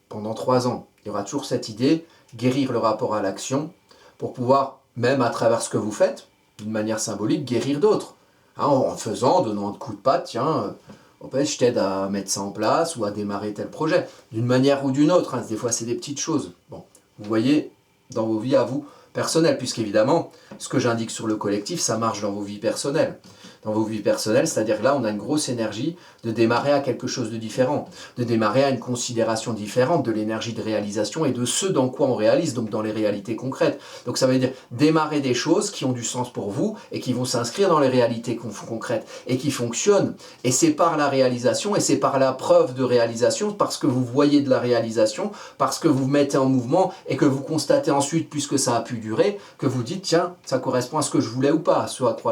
Pendant 3 ans, il y aura toujours cette idée, guérir le rapport à l'action, pour pouvoir, même à travers ce que vous faites, d'une manière symbolique, guérir d'autres. En faisant, en donnant un coup de patte, tiens, je t'aide à mettre ça en place ou à démarrer tel projet. D'une manière ou d'une autre, des fois c'est des petites choses. Bon, vous voyez, dans vos vies à vous, personnelles, puisqu'évidemment, ce que j'indique sur le collectif, ça marche dans vos vies personnelles. Dans vos vies personnelles, c'est-à-dire que là, on a une grosse énergie de démarrer à quelque chose de différent, de démarrer à une considération différente de l'énergie de réalisation et de ce dans quoi on réalise, donc dans les réalités concrètes. Donc ça veut dire démarrer des choses qui ont du sens pour vous et qui vont s'inscrire dans les réalités concrètes et qui fonctionnent. Et c'est par la réalisation et c'est par la preuve de réalisation, parce que vous voyez de la réalisation, parce que vous vous mettez en mouvement et que vous constatez ensuite, puisque ça a pu durer, que vous dites, tiens, ça correspond à ce que je voulais ou pas, à ce à quoi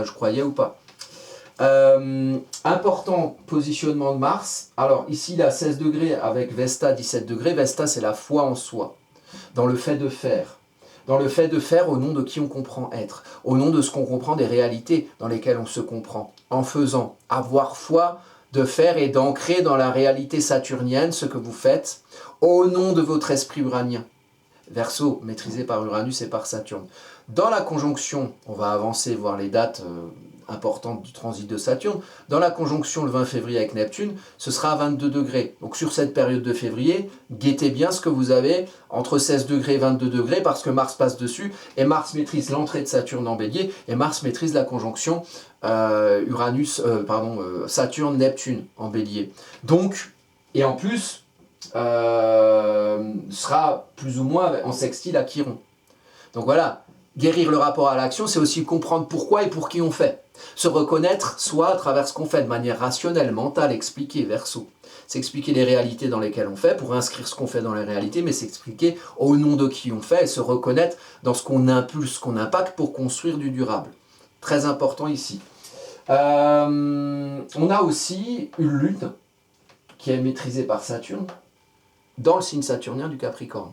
je croyais ou pas. Important positionnement de Mars. Alors ici, il a 16 degrés avec Vesta 17 degrés. Vesta, c'est la foi en soi, dans le fait de faire. Dans le fait de faire au nom de qui on comprend être, au nom de ce qu'on comprend des réalités dans lesquelles on se comprend, en faisant, avoir foi de faire et d'ancrer dans la réalité saturnienne ce que vous faites, au nom de votre esprit uranien. Verseau, maîtrisé par Uranus et par Saturne. Dans la conjonction, on va avancer, voir les dates importantes du transit de Saturne. Dans la conjonction le 20 février avec Neptune, ce sera à 22 degrés. Donc sur cette période de février, guettez bien ce que vous avez entre 16 degrés et 22 degrés, parce que Mars passe dessus, et Mars maîtrise l'entrée de Saturne en Bélier, et Mars maîtrise la conjonction Saturne-Neptune en Bélier. Donc, et en plus, sera plus ou moins en sextile à Chiron. Donc voilà, guérir le rapport à l'action, c'est aussi comprendre pourquoi et pour qui on fait. Se reconnaître soi à travers ce qu'on fait de manière rationnelle, mentale, expliquer, Verseau. C'est expliquer les réalités dans lesquelles on fait, pour inscrire ce qu'on fait dans les réalités, mais c'est expliquer au nom de qui on fait et se reconnaître dans ce qu'on impulse, ce qu'on impacte pour construire du durable. Très important ici. On a aussi une lune qui est maîtrisée par Saturne, dans le signe saturnien du Capricorne.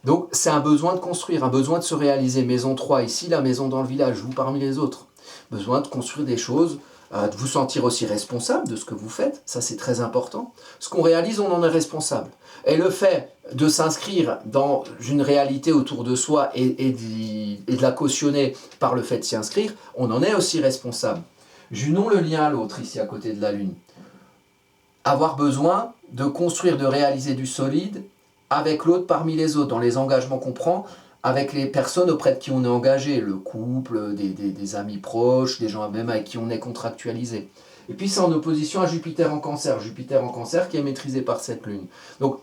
Donc c'est un besoin de construire, un besoin de se réaliser. Maison 3 ici, la maison dans le village, vous parmi les autres. Besoin de construire des choses, de vous sentir aussi responsable de ce que vous faites, ça c'est très important. Ce qu'on réalise, on en est responsable. Et le fait de s'inscrire dans une réalité autour de soi et de la cautionner par le fait de s'y inscrire, on en est aussi responsable. Junon le lien à l'autre ici à côté de la Lune. Avoir besoin de construire, de réaliser du solide avec l'autre parmi les autres, dans les engagements qu'on prend, avec les personnes auprès de qui on est engagé, le couple, des amis proches, des gens même avec qui on est contractualisé. Et puis c'est en opposition à Jupiter en Cancer qui est maîtrisé par cette lune. Donc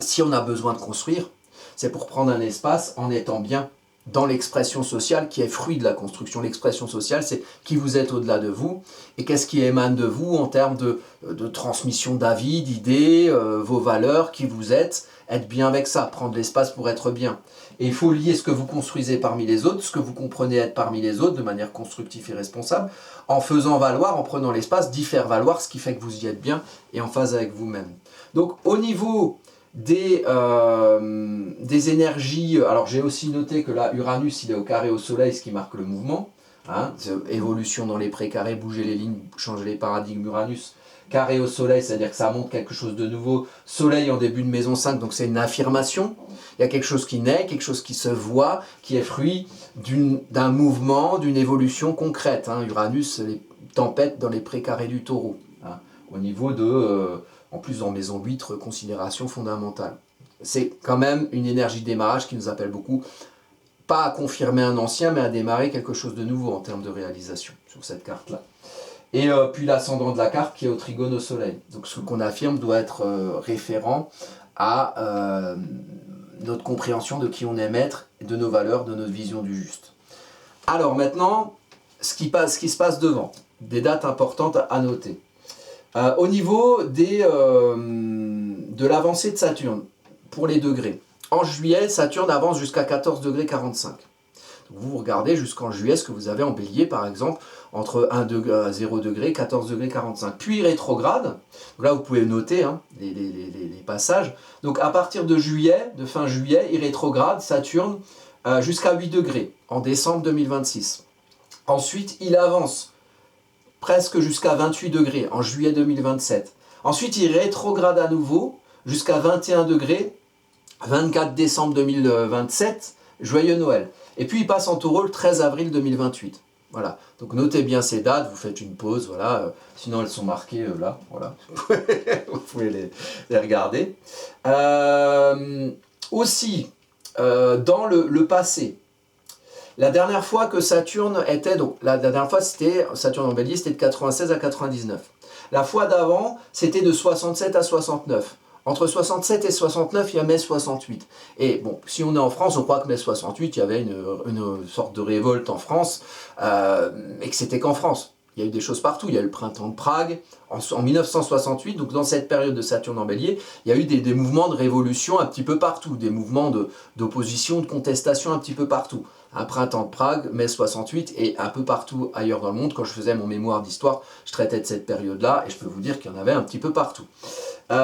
si on a besoin de construire, c'est pour prendre un espace en étant bien dans l'expression sociale qui est fruit de la construction. L'expression sociale, c'est qui vous êtes au-delà de vous et qu'est-ce qui émane de vous en termes de transmission d'avis, d'idées, vos valeurs, qui vous êtes, être bien avec ça, prendre l'espace pour être bien. Et il faut lier ce que vous construisez parmi les autres, ce que vous comprenez être parmi les autres de manière constructive et responsable, en faisant valoir, en prenant l'espace, d'y faire valoir ce qui fait que vous y êtes bien et en phase avec vous-même. Donc au niveau des énergies, alors j'ai aussi noté que là Uranus il est au carré au soleil, ce qui marque le mouvement, évolution dans les précarés, bouger les lignes, changer les paradigmes. Uranus carré au soleil, c'est-à-dire que ça montre quelque chose de nouveau. Soleil en début de maison 5, donc c'est une affirmation, il y a quelque chose qui naît, quelque chose qui se voit, qui est fruit d'un mouvement, d'une évolution concrète. Uranus, les tempêtes dans les précarés du taureau. au niveau de, en plus en maison 8, reconsidération fondamentale. C'est quand même une énergie de démarrage qui nous appelle beaucoup, pas à confirmer un ancien, mais à démarrer quelque chose de nouveau en termes de réalisation sur cette carte-là. Et puis l'ascendant de la carte qui est au trigone au soleil. Donc ce qu'on affirme doit être référent à notre compréhension de qui on est maître, de nos valeurs, de notre vision du juste. Alors maintenant, ce qui se passe devant, des dates importantes à noter. Au niveau de l'avancée de Saturne, pour les degrés. En juillet, Saturne avance jusqu'à 14 degrés 45. Donc vous regardez jusqu'en juillet ce que vous avez en bélier, par exemple, entre 0 degré, 14 degrés 45. Puis rétrograde, donc là vous pouvez noter hein, les passages. Donc à partir de juillet, de fin juillet, il rétrograde Saturne jusqu'à 8 degrés, en décembre 2026. Ensuite, il avance presque jusqu'à 28 degrés, en juillet 2027. Ensuite, il rétrograde à nouveau jusqu'à 21 degrés, 24 décembre 2027, joyeux Noël. Et puis il passe en taureau le 13 avril 2028. Voilà, donc notez bien ces dates, vous faites une pause, voilà, sinon elles sont marquées là, voilà, vous pouvez les regarder. Aussi, dans le passé, la dernière fois que Saturne était, donc la dernière fois c'était Saturne en bélier, c'était de 96 à 99. La fois d'avant, c'était de 67 à 69. Entre 67 et 69, il y a mai 68. Et bon, si on est en France, on croit que mai 68, il y avait une sorte de révolte en France, et que c'était qu'en France. Il y a eu des choses partout. Il y a eu le printemps de Prague en 1968, donc dans cette période de Saturne en bélier, il y a eu des mouvements de révolution un petit peu partout, des mouvements d'opposition, de contestation un petit peu partout. Un printemps de Prague, mai 68, et un peu partout ailleurs dans le monde. Quand je faisais mon mémoire d'histoire, je traitais de cette période-là, et je peux vous dire qu'il y en avait un petit peu partout. Et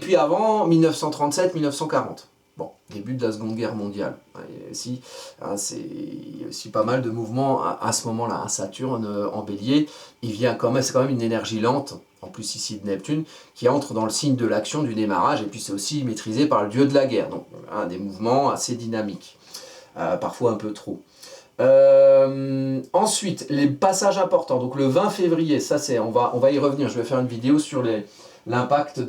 puis avant, 1937-1940. Bon, début de la Seconde Guerre mondiale. Et aussi, hein, il y a aussi pas mal de mouvements à ce moment-là. Saturne en bélier, c'est quand même une énergie lente, en plus ici de Neptune, qui entre dans le signe de l'action, du démarrage, et puis c'est aussi maîtrisé par le dieu de la guerre. Donc, des mouvements assez dynamiques, parfois un peu trop. Ensuite, les passages importants. Donc le 20 février, ça c'est, on va y revenir. Je vais faire une vidéo sur l'impact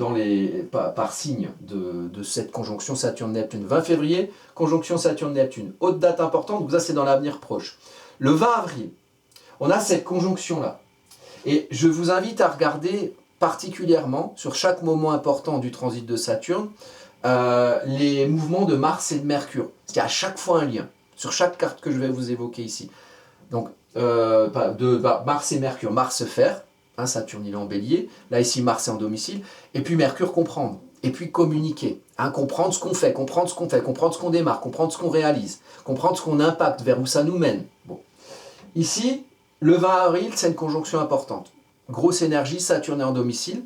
par signe de cette conjonction Saturne-Neptune. 20 février, conjonction Saturne-Neptune. Autre date importante, donc ça c'est dans l'avenir proche. Le 20 avril, on a cette conjonction-là. Et je vous invite à regarder particulièrement, sur chaque moment important du transit de Saturne, les mouvements de Mars et de Mercure. Parce qu'il y a à chaque fois un lien. Sur chaque carte que je vais vous évoquer ici. Donc, Mars et Mercure. Mars faire, hein, Saturne il est en bélier. Là ici, Mars est en domicile. Et puis Mercure comprendre. Et puis communiquer. Hein, comprendre ce qu'on fait, comprendre ce qu'on fait, comprendre ce qu'on démarre, comprendre ce qu'on réalise, comprendre ce qu'on impacte, vers où ça nous mène. Bon. Ici, le 20 avril, c'est une conjonction importante. Grosse énergie, Saturne est en domicile.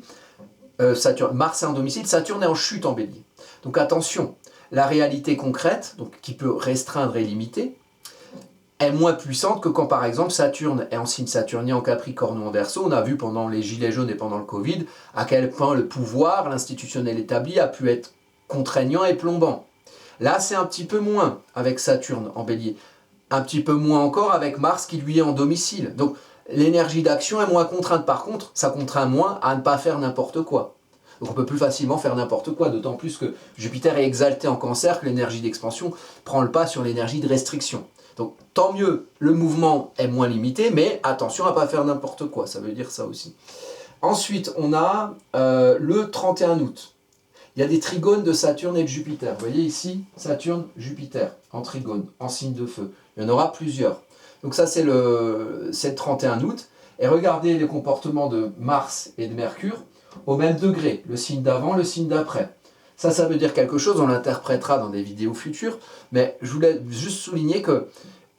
Mars est en domicile, Saturne est en chute en bélier. Donc attention. La réalité concrète, donc qui peut restreindre et limiter, est moins puissante que quand par exemple Saturne est en signe saturnien en Capricorne ou en Verseau. On a vu pendant les Gilets jaunes et pendant le Covid à quel point le pouvoir, l'institutionnel établi a pu être contraignant et plombant. Là c'est un petit peu moins avec Saturne en bélier, un petit peu moins encore avec Mars qui lui est en domicile. Donc l'énergie d'action est moins contrainte, par contre ça contraint moins à ne pas faire n'importe quoi. Donc on peut plus facilement faire n'importe quoi, d'autant plus que Jupiter est exalté en Cancer, que l'énergie d'expansion prend le pas sur l'énergie de restriction. Donc tant mieux, le mouvement est moins limité, mais attention à ne pas faire n'importe quoi, ça veut dire ça aussi. Ensuite, on a le 31 août. Il y a des trigones de Saturne et de Jupiter. Vous voyez ici, Saturne, Jupiter, en trigone, en signe de feu. Il y en aura plusieurs. Donc ça, c'est le 31 août. Et regardez les comportements de Mars et de Mercure au même degré, le signe d'avant, le signe d'après. Ça veut dire quelque chose, on l'interprétera dans des vidéos futures, mais je voulais juste souligner que,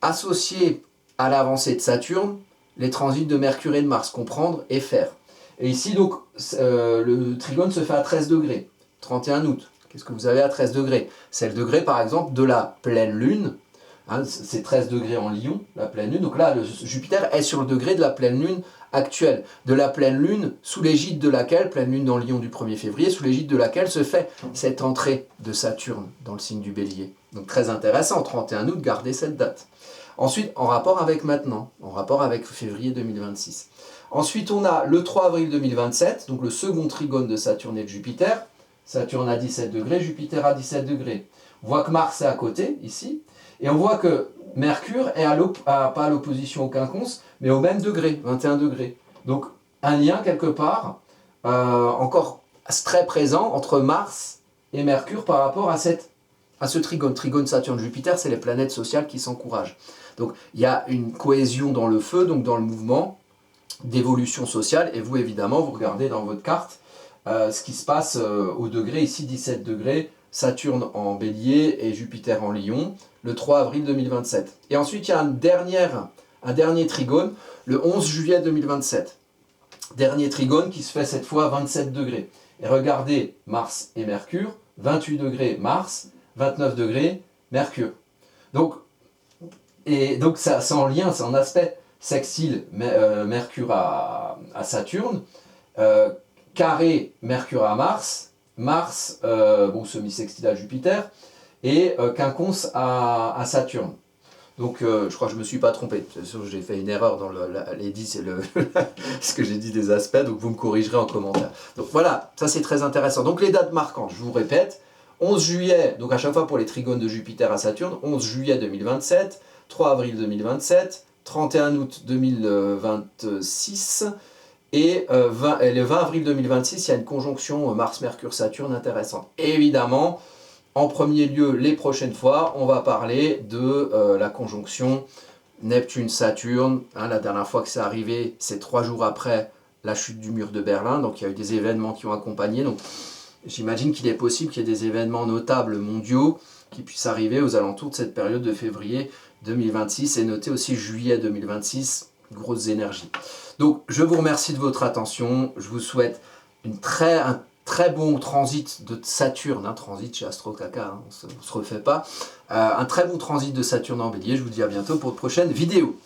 associé à l'avancée de Saturne, les transits de Mercure et de Mars, comprendre et faire. Et ici, donc, le trigone se fait à 13 degrés, 31 août. Qu'est-ce que vous avez à 13 degrés? C'est le degré, par exemple, de la pleine lune. Hein, c'est 13 degrés en Lion, la pleine lune. Donc là, Jupiter est sur le degré de la pleine lune actuelle. De la pleine lune, sous l'égide de laquelle, pleine lune dans Lion du 1er février, sous l'égide de laquelle se fait cette entrée de Saturne dans le signe du Bélier. Donc très intéressant, 31 août, gardez cette date. Ensuite, en rapport avec maintenant, en rapport avec février 2026. Ensuite, on a le 3 avril 2027, donc le second trigone de Saturne et de Jupiter. Saturne à 17 degrés, Jupiter à 17 degrés. On voit que Mars est à côté, ici. Et on voit que Mercure est pas à l'opposition au quinconce, mais au même degré, 21 degrés. Donc, un lien quelque part, encore très présent entre Mars et Mercure par rapport à ce trigone. Trigone Saturne-Jupiter, c'est les planètes sociales qui s'encouragent. Donc, il y a une cohésion dans le feu, donc dans le mouvement d'évolution sociale. Et vous, évidemment, vous regardez dans votre carte ce qui se passe au degré, ici 17 degrés, Saturne en Bélier et Jupiter en Lion, le 3 avril 2027. Et ensuite, il y a un dernier trigone, le 11 juillet 2027. Dernier trigone qui se fait cette fois à 27 degrés. Et regardez Mars et Mercure, 28 degrés Mars, 29 degrés Mercure. Donc ça, c'est en lien, c'est en aspect sextile Mercure à Saturne, carré Mercure à Mars, Mars semi-sextile à Jupiter, et quinconce à Saturne. Donc je crois que je ne me suis pas trompé. C'est sûr que j'ai fait une erreur dans ce que j'ai dit des aspects, donc vous me corrigerez en commentaire. Donc voilà, ça c'est très intéressant. Donc les dates marquantes, je vous répète, 11 juillet, donc à chaque fois pour les trigones de Jupiter à Saturne, 11 juillet 2027, 3 avril 2027, 31 août 2026, et le 20 avril 2026, il y a une conjonction Mars-Mercure-Saturne intéressante. Et évidemment, en premier lieu, les prochaines fois, on va parler de la conjonction Neptune-Saturne. La dernière fois que c'est arrivé, c'est 3 jours après la chute du mur de Berlin. Donc il y a eu des événements qui ont accompagné. Donc j'imagine qu'il est possible qu'il y ait des événements notables mondiaux qui puissent arriver aux alentours de cette période de février 2026. Et notez aussi juillet 2026, grosses énergies. Donc je vous remercie de votre attention. Je vous souhaite un très bon transit de Saturne, transit chez AstroCaca, on ne se refait pas, un très bon transit de Saturne en Bélier. Je vous dis à bientôt pour de prochaines vidéos.